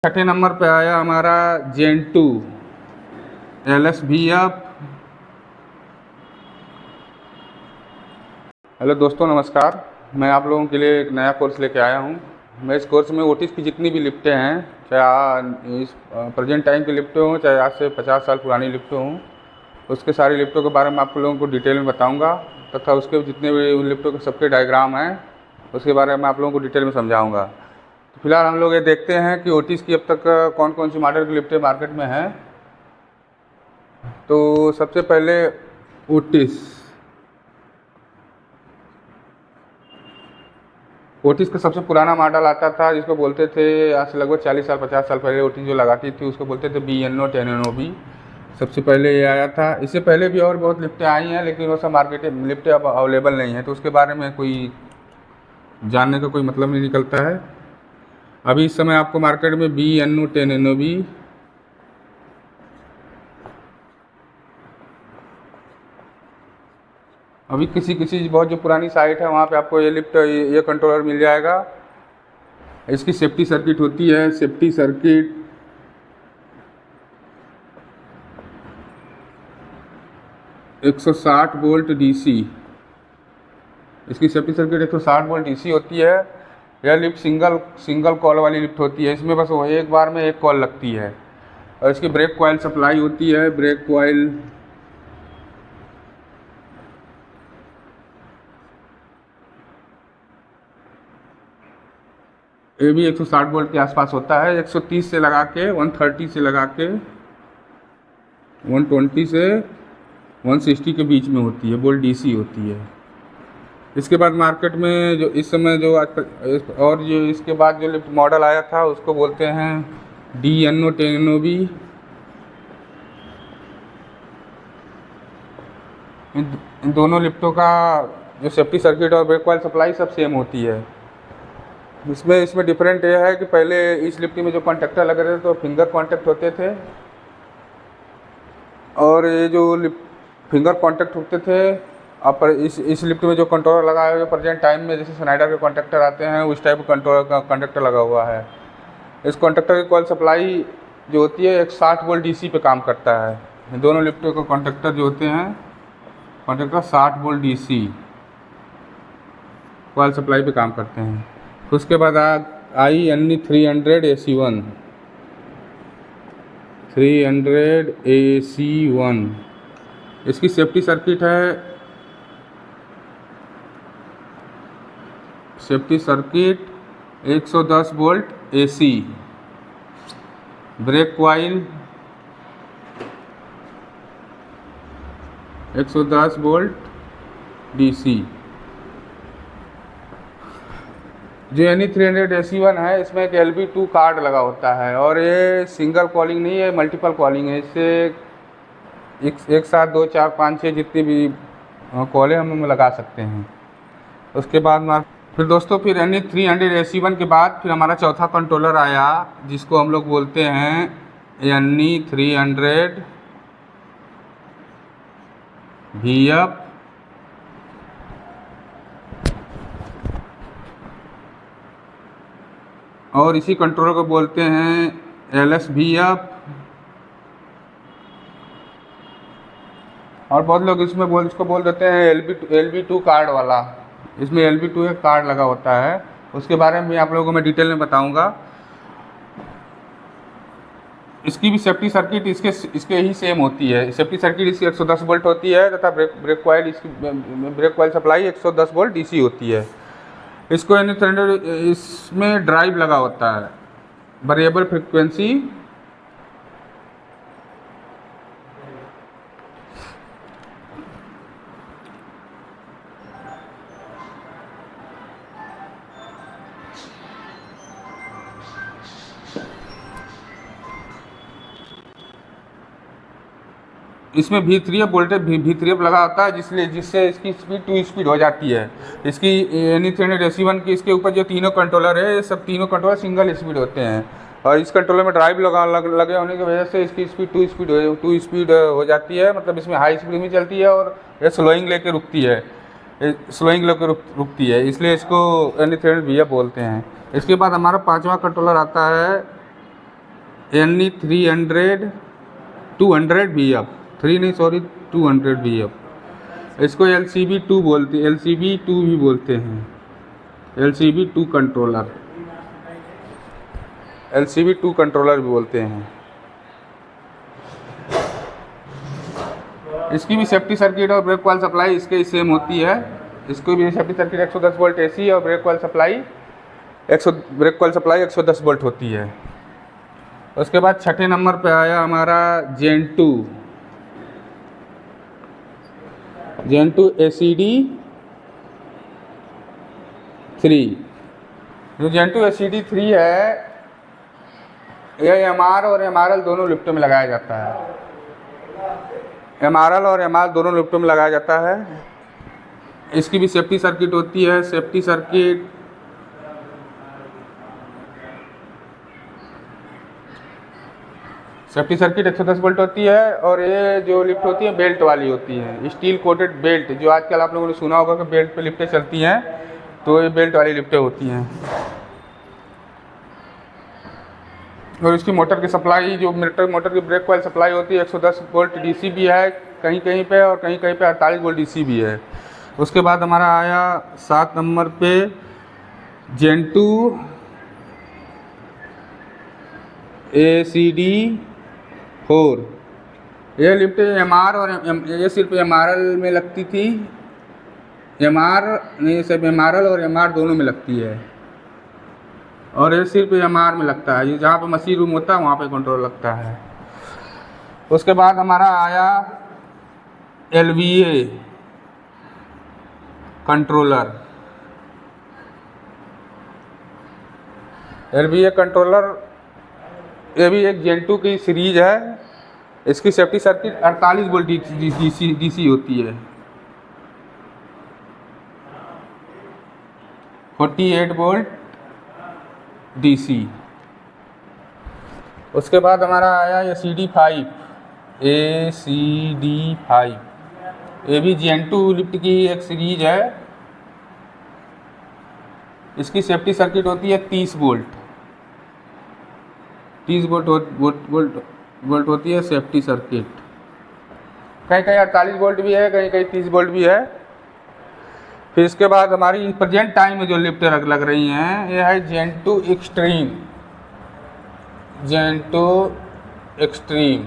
छठे नंबर पे आया हमारा जेन 2 LS VF। हेलो दोस्तों, नमस्कार। मैं आप लोगों के लिए एक नया कोर्स लेके आया हूँ। मैं इस कोर्स में ओटिस की जितनी भी लिफ्टें हैं, चाहे इस प्रेजेंट टाइम की लिफ्टें हों, चाहे आज से 50 साल पुरानी लिफ्टें हों, उसके सारी लिफ्टों के बारे में आप लोगों को डिटेल में बताऊंगा तथा उसके जितने भी उन लिफ्टों के सबके डायग्राम हैं उसके बारे में आप लोगों को डिटेल में समझाऊंगा। तो फिलहाल हम लोग ये देखते हैं कि ओटिस की अब तक कौन कौन सी मॉडल की लिफ्टें मार्केट में हैं। तो सबसे पहले ओटिस का सबसे पुराना मॉडल आता था जिसको बोलते थे, आज से लगभग 40 साल 50 साल पहले ओटिस जो लगाती थी उसको बोलते थे BNO 10NOB। सबसे पहले ये आया था। इससे पहले भी और बहुत लिफ्टें आई हैं, लेकिन वो सब मार्केट लिफ्टें अब अवेलेबल नहीं है, तो उसके बारे में कोई जानने का कोई मतलब नहीं निकलता है। अभी इस समय आपको मार्केट में BNO 10NOB, अभी किसी किसी बहुत जो पुरानी साइट है वहाँ पे आपको ये लिफ्ट ये कंट्रोलर मिल जाएगा। इसकी सेफ्टी सर्किट होती है, सेफ्टी सर्किट 160 वोल्ट DC। इसकी सेफ्टी सर्किट 160 वोल्ट DC होती है। यह लिफ्ट सिंगल कॉल वाली लिफ्ट होती है। इसमें बस वो एक बार में एक कॉल लगती है। और इसकी ब्रेक कॉइल सप्लाई होती है। ब्रेक कॉइल ये भी 160 वोल्ट के आसपास होता है। 130 से लगा के 130 से लगा के 120 से 160 के बीच में होती है, वोल्ट DC होती है। इसके बाद मार्केट में जो इस समय जो आज और जो इसके बाद जो लिफ्ट मॉडल आया था उसको बोलते हैं DNO 10NOB। इन दोनों लिफ्टों का जो सेफ्टी सर्किट और ब्रेक कॉइल सप्लाई सब सेम होती है। इसमें डिफरेंट ये है कि पहले इस लिफ्ट में जो कॉन्टेक्टर लगे थे तो फिंगर कॉन्टेक्ट होते थे, और ये जो फिंगर कॉन्टेक्ट होते थे अब इस लिफ्ट में जो कंट्रोलर लगा है प्रेजेंट टाइम में, जैसे स्नाइडर के कॉन्टेक्टर आते हैं उस टाइप कंट्रोलर का कॉन्टेक्टर लगा हुआ है। इस कॉन्टेक्टर की कॉइल सप्लाई जो होती है 160 वोल्ट DC पे काम करता है। दोनों लिफ्टों के कॉन्टेक्टर जो होते हैं contactor 60 volt DC coil supply पे काम करते हैं। उसके बाद आई NE 300 AC1। 300 AC1 इसकी सेफ्टी सर्किट है, safety circuit 110 volt AC। Brake coil 110 volt DC। जो NE 300 AC1 है इसमें एक LB2 कार्ड लगा होता है, और ये सिंगल कॉलिंग नहीं है, मल्टीपल कॉलिंग है। इससे एक साथ 2 4 5 6 जितनी भी कॉलें हम लगा सकते हैं। उसके बाद फिर दोस्तों फिर NE 300 AC1 के बाद फिर हमारा चौथा कंट्रोलर आया जिसको हम लोग बोलते हैं NE 300 VF। और इसी कंट्रोलर को बोलते हैं LS VF। और बहुत लोग इसको बोल देते हैं LB2 कार्ड वाला। इसमें LB2 एक कार्ड लगा होता है, उसके बारे में भी आप लोगों को मैं डिटेल में बताऊंगा। इसकी भी सेफ्टी सर्किट इसके ही सेम होती है। सेफ्टी सर्किट इसकी 110 वोल्ट होती है तथा brake coil supply 110 volt DC होती है। इसको NE 300 इसमें ड्राइव लगा होता है, वेरिएबल फ्रिक्वेंसी। इसमें V3F वोल्टेज V3F लगा होता है, जिससे इसकी स्पीड 2 स्पीड हो जाती है। इसकी NE 300 AC1 की इसके ऊपर जो तीनों कंट्रोलर है, ये सब तीनों कंट्रोलर सिंगल स्पीड होते हैं, और इस कंट्रोलर में ड्राइव लगे होने की वजह से इसकी स्पीड 2 स्पीड हो जाती है। मतलब इसमें हाई स्पीड में चलती है और ये स्लोइंग लेके रुकती है, इसलिए इसको NE 300 VF बोलते हैं। इसके बाद हमारा पाँचवा कंट्रोलर आता है NE 300 200 VF, 3 नहीं सॉरी 200 VF। इसको LCB2 बोलते हैं, LCB2 भी बोलते हैं, LCB2 कंट्रोलर, LCB2 कंट्रोलर भी बोलते हैं। इसकी भी सेफ्टी सर्किट और ब्रेक कॉइल सप्लाई इसके सेम होती है। इसको भी सेफ्टी सर्किट 110 वोल्ट AC और ब्रेक कॉइल सप्लाई 110 वोल्ट होती है। उसके बाद छठे नंबर पे आया हमारा Gen 2 ACD3। जो Gen 2 ACD3 है, यह MR और MRL दोनों लिफ्टों में लगाया जाता है। MRL और MR दोनों लिफ्टों में लगाया जाता है। इसकी भी सेफ्टी सर्किट होती है। Safety circuit safety circuit 110 volt होती है और ये जो लिफ्ट होती है बेल्ट वाली होती है, स्टील कोटेड बेल्ट। जो आजकल आप लोगों ने सुना होगा कि बेल्ट पे लिफ्टें चलती हैं, तो ये बेल्ट वाली लिफ्टें होती हैं। और इसकी मोटर की सप्लाई, जो मोटर की ब्रेक कॉइल सप्लाई होती है 110 वोल्ट DC भी है कहीं कहीं पे, और कहीं कहीं पे 48 वोल्ट DC भी है। उसके बाद हमारा आया 7 नंबर पे Gen 2 ACD4। यह लिफ्ट MR और ये सिर्फ MRL में लगती थी, सिर्फ MRL और MR दोनों में लगती है, और ये सिर्फ MR में लगता है। ये जहाँ पे मशीन रूम होता है वहाँ पे कंट्रोल लगता है। उसके बाद हमारा आया LVA कंट्रोलर। LVA कंट्रोलर ये भी एक Gen 2 की सीरीज है। इसकी सेफ्टी सर्किट 48 वोल्ट DC होती है, 48 वोल्ट DC। उसके बाद हमारा आया ये ACD5। ये भी Gen 2 लिफ्ट की एक सीरीज है। इसकी सेफ्टी सर्किट होती है 30 वोल्ट होती है सेफ्टी सर्किट। कहीं कहीं 48 वोल्ट भी है, कहीं कहीं 30 वोल्ट भी है। फिर इसके बाद हमारी प्रेजेंट टाइम में जो लिफ्ट लग रही हैं, ये है Gen 2 एक्सट्रीम।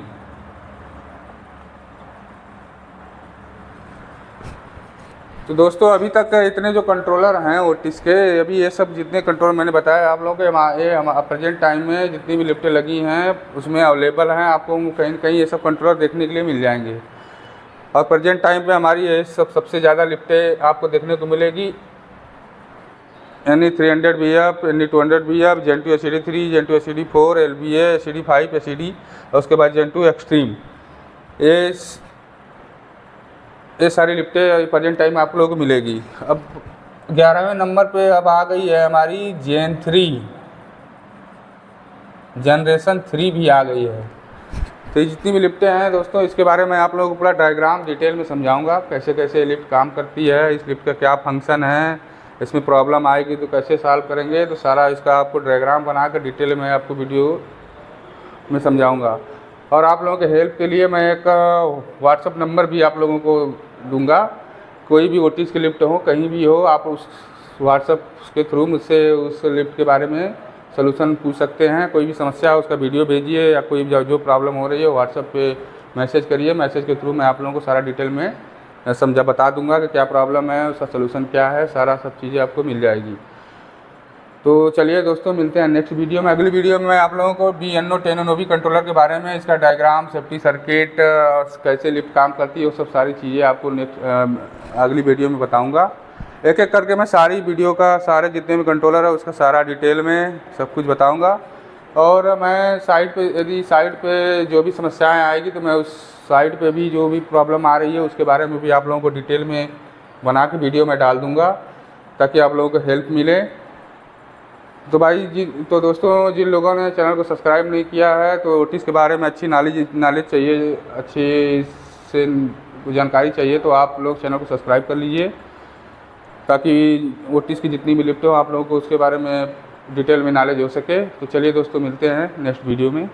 तो दोस्तों अभी तक इतने जो कंट्रोलर हैं ओटिस के, अभी ये सब जितने कंट्रोल मैंने बताया आप लोगों के, ये प्रेजेंट टाइम में जितनी भी लिफ्टें लगी हैं उसमें अवेलेबल हैं। आपको कहीं कहीं ये सब कंट्रोलर देखने के लिए मिल जाएंगे। और प्रेजेंट टाइम पे हमारी ये सबसे ज़्यादा लिफ्टें आपको देखने को मिलेगी NE 300 VF, NE 200 VF, Gen 2 ACD3, Gen 2 ACD4, LVA, ACD5, ACD, और उसके बाद Gen 2 एक्सट्रीम। ये सारी लिफ्टें प्रेजेंट टाइम आप लोगों को मिलेगी। अब 11वें नंबर पे अब आ गई है हमारी Gen 3, जनरेशन 3 भी आ गई है। तो जितनी भी लिफ्टें हैं दोस्तों, इसके बारे में आप लोगों को पूरा डायग्राम डिटेल में समझाऊंगा, कैसे कैसे लिफ्ट काम करती है, इस लिफ्ट का क्या फंक्शन है, इसमें प्रॉब्लम आएगी तो कैसे सॉल्व करेंगे। तो सारा इसका आपको डायग्राम बना कर डिटेल में आपको वीडियो में समझाऊंगा। और आप लोगों के हेल्प के लिए मैं एक व्हाट्सअप नंबर भी आप लोगों को दूंगा। कोई भी ओटिस की लिफ्ट हो, कहीं भी हो, आप उस व्हाट्सअप के थ्रू मुझसे उस लिफ्ट के बारे में सलूशन पूछ सकते हैं। कोई भी समस्या है उसका वीडियो भेजिए, या कोई जो प्रॉब्लम हो रही है व्हाट्सअप पे मैसेज करिए। मैसेज के थ्रू मैं आप लोगों को सारा डिटेल में बता दूंगा कि क्या प्रॉब्लम है, उसका सलूशन क्या है, सारा सब चीज़ें आपको मिल जाएगी। तो चलिए दोस्तों, मिलते हैं नेक्स्ट वीडियो में। अगली वीडियो में मैं आप लोगों को BNO 10NOV कंट्रोलर के बारे में, इसका डायग्राम, सेफ्टी सर्किट, कैसे लिफ्ट काम करती है, वो सब सारी चीज़ें आपको अगली वीडियो में बताऊँगा। एक एक करके मैं सारी वीडियो का, सारे जितने भी कंट्रोलर है उसका सारा डिटेल में सब कुछ बताऊंगा। और मैं साइट पे, यदि साइट पे जो भी समस्याएं आएगी तो मैं उस साइट पे भी जो भी प्रॉब्लम आ रही है उसके बारे में भी आप लोगों को डिटेल में बना के वीडियो में डाल दूंगा, ताकि आप लोगों को हेल्प मिले। तो तो दोस्तों, जिन लोगों ने चैनल को सब्सक्राइब नहीं किया है, तो ओटिस के बारे में अच्छी नॉलेज चाहिए, अच्छी से जानकारी चाहिए, तो आप लोग चैनल को सब्सक्राइब कर लीजिए, ताकि ओटिस की जितनी भी लिफ्ट हो आप लोगों को उसके बारे में डिटेल में नॉलेज हो सके। तो चलिए दोस्तों, मिलते हैं नेक्स्ट वीडियो में।